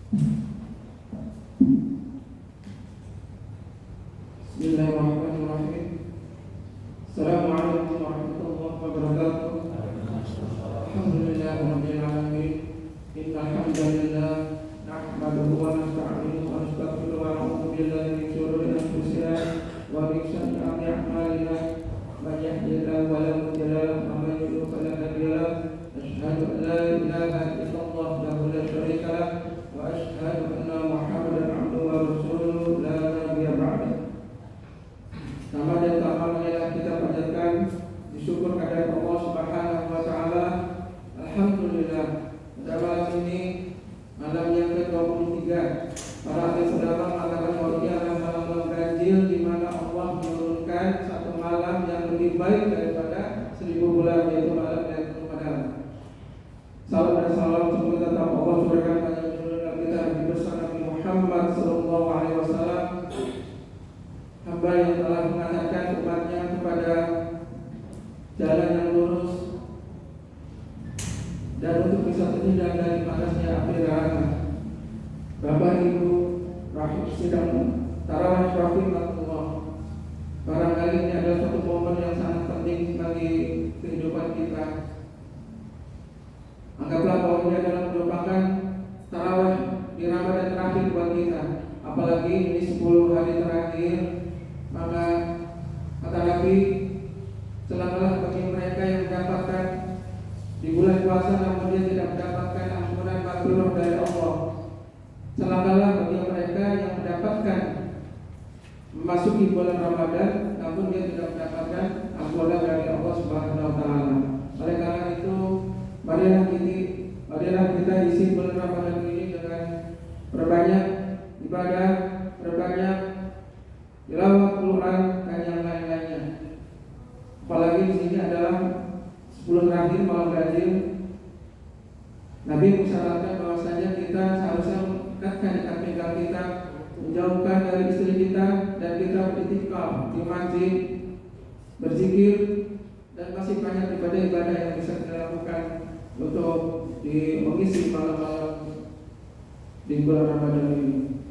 Bismillahirrahmanirrahim. Assalamualaikum warahmatullahi wabarakatuh. Alhamdulillahirabbil alamin. Innal hamdalillah nahmaduhu wa nasta'inuhu wa nastaghfiruhu wa na'udzu billahi min shururi anfusina wa min sayyi'ati a'malina. Man yahdihillahu fala mudilla lahu wa man yudlil fala hadiya lahu. Asyhadu an la ilaha illallah wahdahu la syarika lahu wa asyhadu anna Muhammadan 'abduhu wa rasuluhu la nabiyya ba'dahu. Nama dan keamalannya kita panjatkan, disyukur kepada Allah Subhanahu wa taala. Alhamdulillah, pada malam ini, malam yang ke-23, para ahli ulama mengatakan bahwa ini adalah malam ganjil di mana Allah menurunkan satu malam yang lebih baik daripada 1000 bulan, yaitu malam Lailatul Qadar. Salam dan salam semoga tetap Allah curahkan pada junjungan kita Nabi besar Nabi Muhammad sallallahu alaihi wasallam, hamba yang telah mengantarkan umatnya kepada jalan yang lurus dan untuk bisa terhindar dari panasnya api neraka. Bapak Ibu rahim sidang tarawih rahimakumullah. Barangkali ini adalah satu momen yang sangat penting bagi kehidupan kita. Anggaplah bahwa ini adalah merupakan tarawih di Ramadan terakhir buat kita. Apalagi ini 10 hari terakhir. Maka kata Nabi, celakalah bagi mereka yang mendapatkan di bulan puasa namun dia tidak mendapatkan ampunan maghfirah dari Allah. Celakalah bagi mereka yang mendapatkan memasuki bulan Ramadan namun dia tidak mendapatkan ampunan dari Allah Subhanahu wa taala. Oleh karena itu, marilah kita isi bulan Ramadan ini dengan berbanyak ibadah, berbanyak tilawah Quran dan yang lain-lainnya. Apalagi di sini adalah 10 terakhir malam ganjil. Nabi mensyaratkan bahwasanya kita seharusnya mendekatkan ikat pinggang kita, menjauhkan dari istri kita, dan kita beritikaf di masjid, berzikir, dan masih banyak ibadah-ibadah yang bisa kita lakukan untuk mengisi malam-malam di bulan Ramadan ini.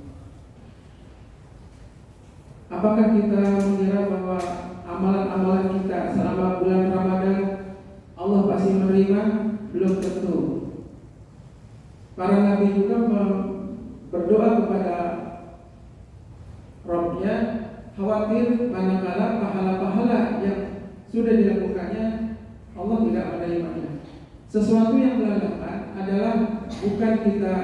Apakah kita mengira bahwa amalan-amalan kita selama bulan Ramadan Allah pasti menerima? Belum tentu. Para nabi juga berdoa kepada Rabb-nya, khawatir manakala pahala-pahala yang sudah dilakukannya Allah tidak menerimanya. Sesuatu yang melelahkan adalah bukan kita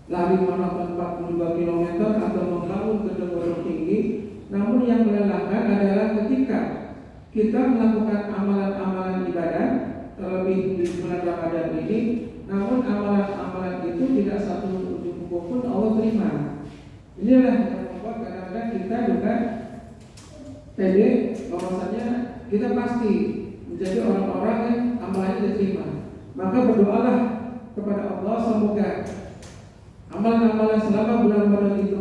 lari maraton 42 km atau membangun gedung-gedung tinggi, namun yang melelahkan adalah ketika kita melakukan amalan-amalan ibadah, terlebih di bulan Ramadan ini, namun amalan-amalan itu tidak satu ujung kuku pun Allah terima. Inilah yang membuat kadang-kadang kita juga pede bahwasanya kita pasti menjadi orang-orang yang amalannya diterima. Maka berdoalah kepada Allah semoga amalan-amalan selama bulan Ramadan itu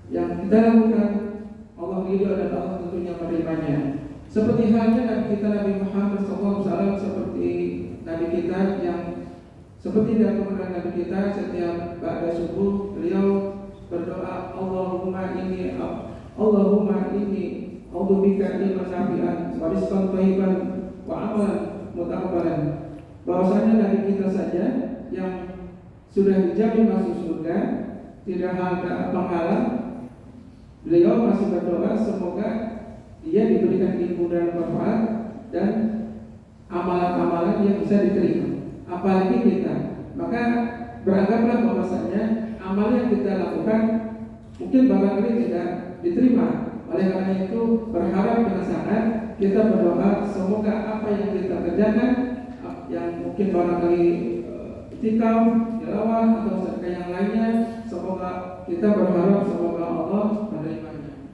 yang kita lakukan Allah ridho dan Allah tentunya menerimanya. Seperti halnya Nabi kita Nabi Muhammad SAW, seperti Nabi kita yang seperti dilakukan Nabi kita setiap ba'da subuh beliau berdoa, Allahumma inni a'udzubika ilman nafi'an wa rizqan thayyiban wa amalan mutaqabbalan. Bahwasanya Nabi kita saja yang sudah dijamin masuk surga, tidak ada penghalang, beliau masih berdoa semoga dia diberikan ilmu dan manfaat dan amalan-amalan yang bisa diterima. Apalagi kita, maka beranggaplah bahwasanya amal yang kita lakukan mungkin barangkali tidak diterima. Oleh karena itu berharap dengan sangat kita berdoa semoga apa yang kita kerjakan yang mungkin barangkali itikaf, tilawah atau sedekah yang lainnya, semoga kita berharap semoga Allah menerimanya.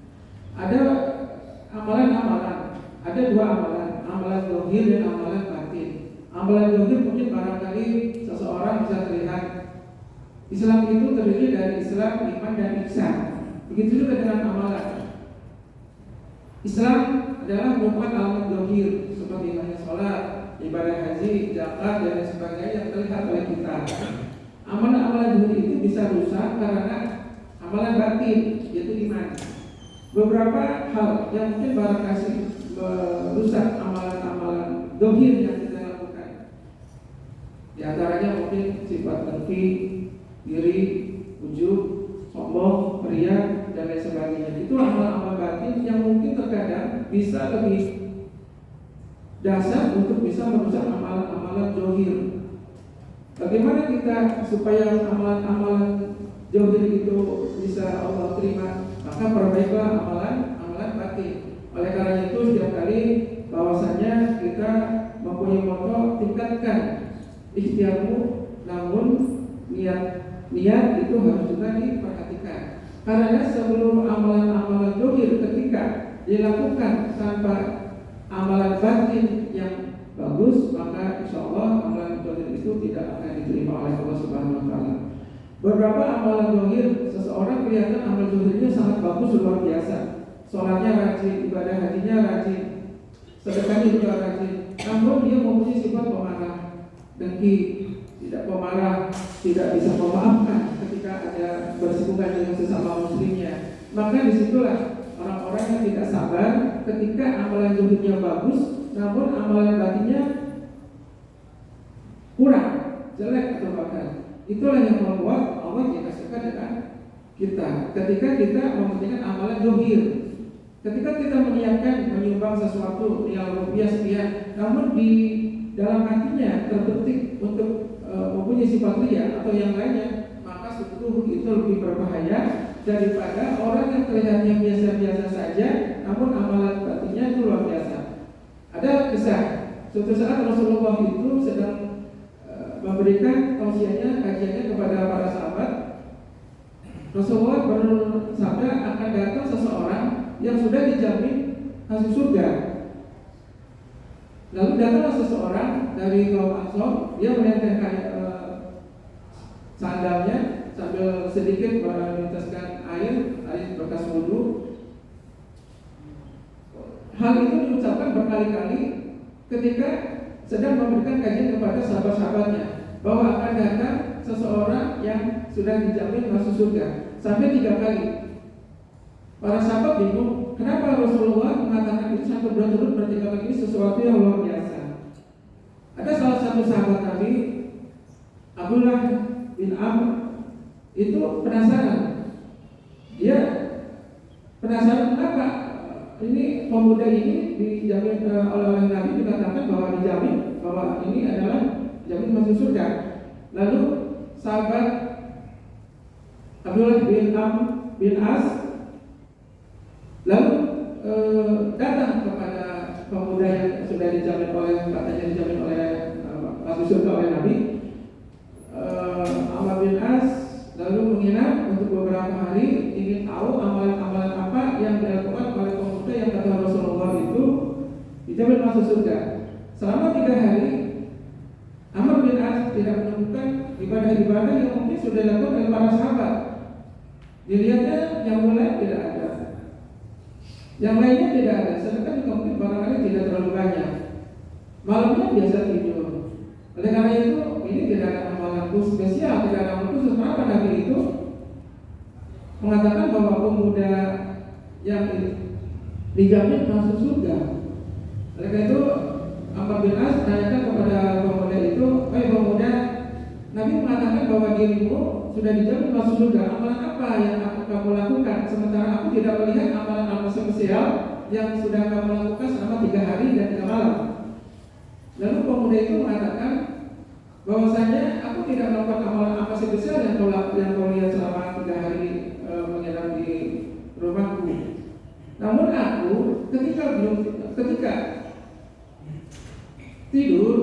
Ada amalan-amalan, ada dua amalan zahir dan amalan batin. Amalan zahir mungkin barangkali seseorang bisa terlihat Islam itu terdiri dari Islam, iman dan ihsan. Begitu juga dengan amalan. Islam adalah merupakan amalan zahir seperti ibadah sholat, ibadah haji, zakat dan sebagainya yang terlihat oleh kita. Amalan-amalan zahir itu bisa rusak karena amalan batin, yaitu iman. Beberapa hal yang mungkin barangkali merusak amalan-amalan dohir yang kita lakukan. Di antaranya mungkin sifat dengki, iri, ujub, sombong, riya, dan lain sebagainya. Itu amal-amal batin yang mungkin terkadang bisa lebih dasar untuk bisa merusak amalan-amalan dohir. Bagaimana kita supaya amalan-amalan dohir itu bisa Allah terima? Maka perbaikilah amalan batin. Oleh karena itu setiap kali bahwasanya kita mempunyai moto tingkatkan ikhtiarmu, namun niat itu harus juga diperhatikan. Karena sebelum amalan-amalan dohir ketika dilakukan tanpa amalan batin yang bagus, maka insya Allah amalan dohir itu tidak akan diterima oleh Allah Subhanahu Wa Taala. Beberapa amalan dohir seseorang kelihatan amal dohirnya sangat bagus, luar biasa. Sholatnya rajin, ibadah hajinya rajin, sedekahnya juga rajin. Namun dia mempunyai sifat pemarah, dengki, tidak pemarah, tidak bisa memaafkan ketika ada bersinggungan dengan sesama muslimnya. Maka disitulah orang-orang yang tidak sabar ketika amalan dohirnya bagus, namun amalan batinnya kurang, jelek atau bahkan. Itulah yang membuat Allah tidak suka dengan kita. Ketika kita mementingkan amalan dohir, ketika kita menyiapkan menyumbang sesuatu yang rupiah sekian, namun di dalam hatinya terbetik untuk mempunyai sifat riya atau yang lainnya, maka sungguh itu lebih berbahaya daripada orang yang terlihatnya biasa-biasa saja, namun amalan batinnya itu luar biasa. Ada kisah, suatu saat Rasulullah itu sedang memberikan tausiahnya, kajiannya kepada para sahabat. Rasulullah bersabda akan datang seseorang yang sudah dijamin masuk surga. Lalu datanglah seseorang dari kaum Ansor, dia menentengkan sandalnya sambil sedikit meneteskan air bekas wudhu. Hal itu diucapkan berkali-kali ketika sedang memberikan kajian kepada sahabat-sahabatnya, bahwa akan datang seseorang yang sudah dijamin masuk surga, sampai 3 kali. Para sahabat bingung, kenapa Rasulullah mengatakan itu sampai berturut bertiga kali, ini sesuatu yang luar biasa. Ada salah satu sahabat Nabi, Abdullah bin Amr, itu penasaran. Dia penasaran kenapa ini pemuda ini dijamin oleh Nabi, dikatakan bahwa dijamin bahwa ini adalah jamin masuk surga. Lalu sahabat Abdullah bin Amr bin As lalu datang kepada pemuda yang sudah dijamin oleh, katanya dijamin oleh masuk surga oleh Nabi. Amr bin As lalu menginap untuk beberapa hari, ingin tahu amalan-amalan apa yang dilakukan oleh pemuda yang kata Rasulullah itu dijamin masuk surga. Selama 3 hari Amr bin As tidak menemukan ibadah-ibadah yang mungkin sudah dilakukan oleh para sahabat. Dilihatnya yang mulai tidak ada, yang lainnya tidak ada, sedangkan juga mungkin barangkali tidak terlalu banyak. Malamnya biasa tidur. Oleh karena itu ini tidak ada amalan khusus spesial, tidak ada amalan khusus. Kenapa Nabi itu mengatakan bahwa pemuda yang dijamin masuk surga? Oleh karena itu Amr bin As menanyakan kepada pemuda itu, pemuda, Nabi mengatakan bahwa dirimu sudah dijamin masuk surga. Amalan apa yang akan kamu lakukan? Sementara aku tidak melihat amalan-amalan spesial yang sudah kamu lakukan selama 3 hari dan 3 malam. Lalu pemuda itu mengatakan bahwasanya aku tidak melakukan amalan apa spesial yang kau lihat selama 3 hari menginap di rumahku. Namun aku ketika tidur,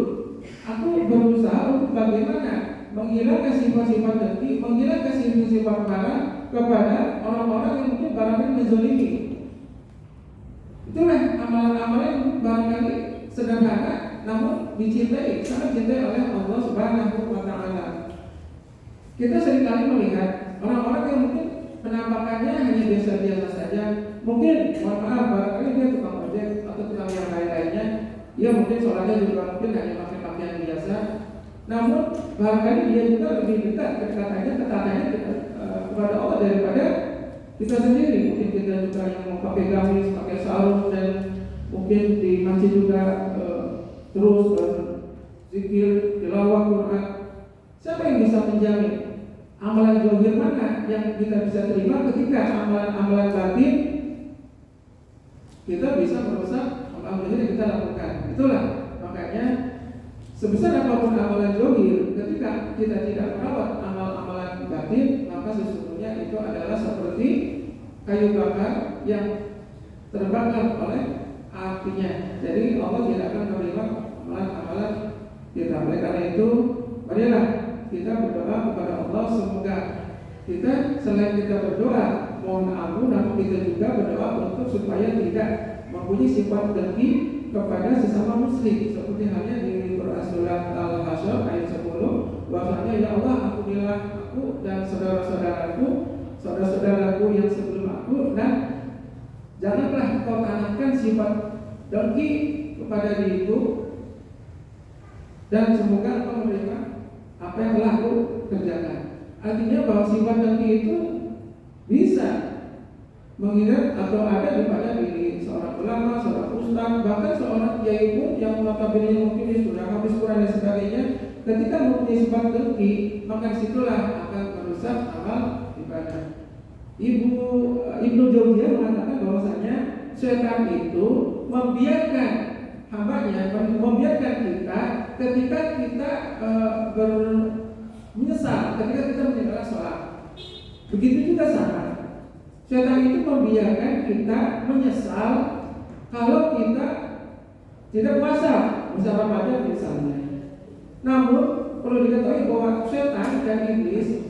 aku berusaha untuk bagaimana menghilangkan sifat-sifat dengki, menghilangkan sifat-sifat marah kepada orang-orang yang mungkin barangkali menzalimi. Itulah amalan-amalan yang barangkali sederhana, namun dicintai, sangat dicintai oleh Allah Subhanahu Wa Taala. Kita seringkali melihat orang-orang yang mungkin penampakannya hanya biasa-biasa saja. Mungkin, mohon maaf, barangkali dia tukang ojek atau tukang yang lain-lainnya. Dia mungkin sholatnya juga mungkin hanya pakai pakaian biasa. Namun barangkali dia juga lebih dekat ketatannya sendiri. Mungkin kita juga yang mau pakai gamis, pakai sarung, dan mungkin di masjid juga terus berzikir, tilawah Quran. Siapa yang bisa menjamin amalan zahir mana yang kita bisa terima ketika amalan-amalan batin kita bisa merusak amalan zahir yang kita lakukan? Itulah makanya sebesar apapun amalan zahir, ketika kita tidak merawat amalan batin, maka sesungguhnya itu adalah seperti kayu bakar yang terbakar oleh apinya. Jadi Allah tidak akan menerima amalan-amalan kita. Oleh karena itu, marilah kita berdoa kepada Allah, semoga kita selain kita berdoa mohon ampun, namun kita juga berdoa untuk supaya tidak mempunyai sifat dengki kepada sesama muslim, seperti halnya di Quran surat Al-Hasyr ayat 10, bahwasanya ya Allah, ampunilah aku dan saudara-saudaraku yang sebelum aku, dan janganlah kau tanamkan sifat dengki kepada diriku, dan semoga engkau menerima apa yang telah aku kerjakan. Artinya bahwa sifat dengki itu bisa mengingat atau ada pada diri seorang ulama, seorang ustaz, bahkan seorang kiai pun yang notabene mungkin sudah habis Quran dan sebagainya. Ketika mempunyai sifat dengki, maka situlah akan merusak amal ibadah. Ibnu Jauziyah mengatakan bahwasanya setan itu membiarkan hambanya, membiarkan kita ketika kita menyesal ketika kita meninggalkan sholat. Begitu juga sama, setan itu membiarkan kita menyesal kalau kita tidak puasa Ramadan misalnya. Namun perlu diketahui bahwa setan dan iblis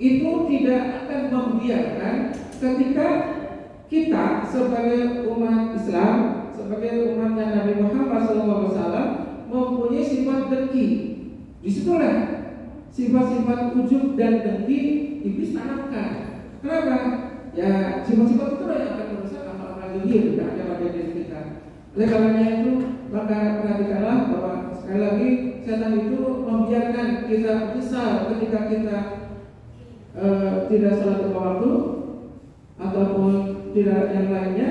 itu tidak akan membiarkan ketika kita sebagai umat Islam, sebagai umatnya Nabi Muhammad SAW mempunyai sifat dengki. Disitulah sifat-sifat ujub dan dengki iblis tanamkan. Kenapa? Ya, sifat-sifat itu yang akan merusak amal-amal zahir yang ada pada diri kita. Oleh karenanya itu, maka perhatikanlah bahwa sekali lagi setan itu membiarkan kita menyesal ketika kita tidak sholat tepat waktu ataupun tidak yang lainnya,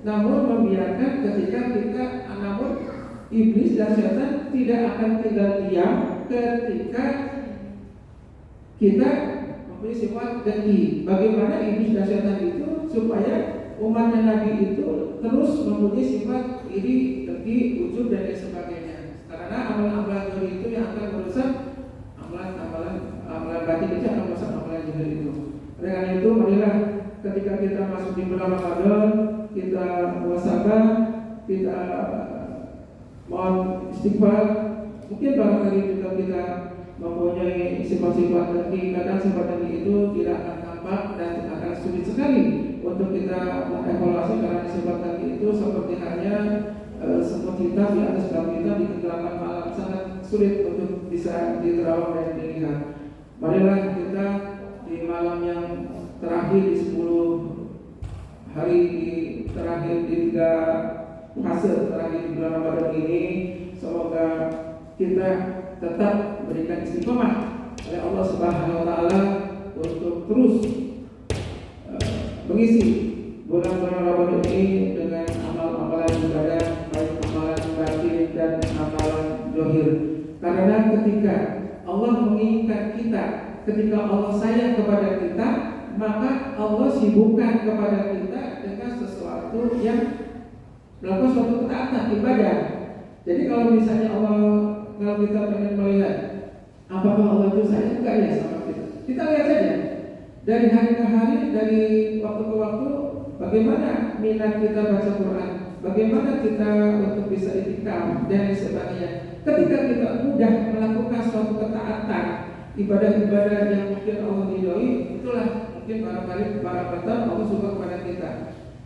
namun membiarkan ketika kita, namun iblis dan setan tidak akan tinggal diam ketika kita mempunyai sifat dengki. Bagaimana iblis dan setan itu supaya umatnya Nabi itu terus mempunyai sifat iri, dengki, ujub dan lain sebagainya. Karena amalan-amalan zahir itu yang akan merusak amalan batin, itu akan merusak amalan zahir itu. Oleh karena itu, marilah ketika kita masuk di bulan Ramadan, kita muhasabah, kita mohon istighfar. Mungkin barangkali juga kita mempunyai sifat-sifat dengki. Kadang sifat dengki itu tidak akan tampak dan akan sulit sekali untuk kita mengevaluasi, karena sifat dengki itu seperti hanya semut hitam di atas batu hitam di kegelapan malam, sangat sulit untuk bisa diterawang dan dilihat. Marilah kita di malam yang terakhir di 10 hari terakhir di 3 fase terakhir di bulan Ramadan ini, semoga kita tetap berikan istiqomah oleh Allah Subhanahu wa taala untuk terus mengisi bulan-bulan Ramadan ini dengan amal-amalan ibadah, baik amalan batin dan amalan zahir. Karena ketika Allah menginginkan kita, ketika Allah sayang kepada kita, maka Allah sibukkan kepada kita dengan sesuatu yang melakukan suatu ketaatan ibadah. Jadi kalau misalnya kalau kita ingin melihat apakah Allah itu sayang enggak ya sama kita, kita lihat saja dari hari ke hari, dari waktu ke waktu, bagaimana minat kita baca Quran, bagaimana kita untuk bisa itikaf dan sebagainya. Ketika kita mudah melakukan suatu ketaatan, ibadah-ibadah yang mungkin Allah ridhoi, itulah mungkin barangkali barakatan Allah suka kepada kita.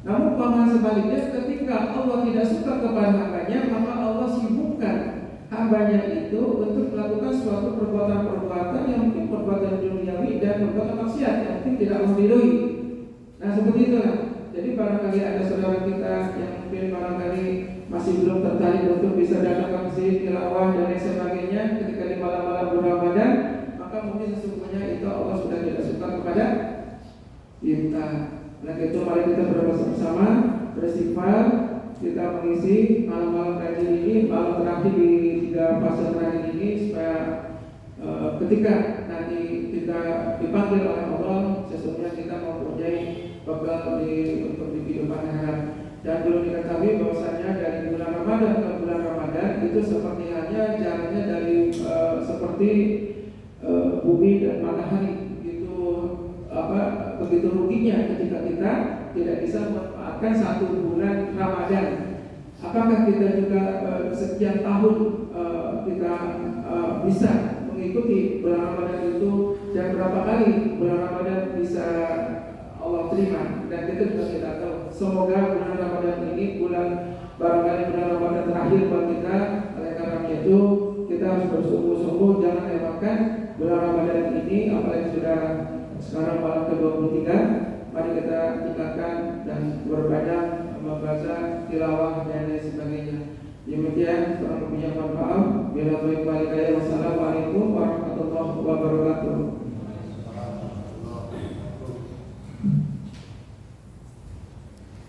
Namun paham sebaliknya, ketika Allah tidak suka kepada hambanya, maka Allah sibukkan hambanya itu untuk melakukan suatu perbuatan-perbuatan yang mungkin perbuatan duniawi dan perbuatan maksiat yang mungkin tidak Allah ridhoi. Nah, seperti itulah. Jadi barangkali ada saudara kita yang mungkin barangkali masih belum tertarik untuk bisa datang ke masjid, tilawah dan lain sebagainya ketika di malam-malam bulan Ramadan, maka mungkin sesungguhnya itu Allah sudah tidak suka kepada kita. Nah itu mari kita bersama-sama beristighfar, kita mengisi malam-malam kajian ini, malam terakhir di 3 fase terakhir ini, supaya ketika nanti kita dipanggil oleh Allah, sesungguhnya kita mempunyai bekal untuk di kehidupan akhirat. Dan belum diketahui bahwasanya dari bulan Ramadan ke bulan Ramadan itu seperti hanya jaraknya dari seperti bumi dan matahari. Itu begitu ruginya ketika kita tidak bisa memanfaatkan 1 bulan Ramadan. Apakah kita juga sekian tahun kita bisa mengikuti bulan Ramadan itu, dan berapa kali bulan Ramadan bisa Allah terima? Dan kita juga tidak tahu. Semoga bulan Ramadan ini barangkali bulan Ramadan terakhir buat kita. Oleh karena itu kita harus bersungguh-sungguh, jangan lewatkan bulan Ramadan ini, apalagi sudah sekarang malam ke-23. Mari kita tingkatkan dan berbanyak membaca tilawah dan lain sebagainya. Demikian, kurang lebihnya mohon maaf. Wassalamualaikum warahmatullahi wabarakatuh.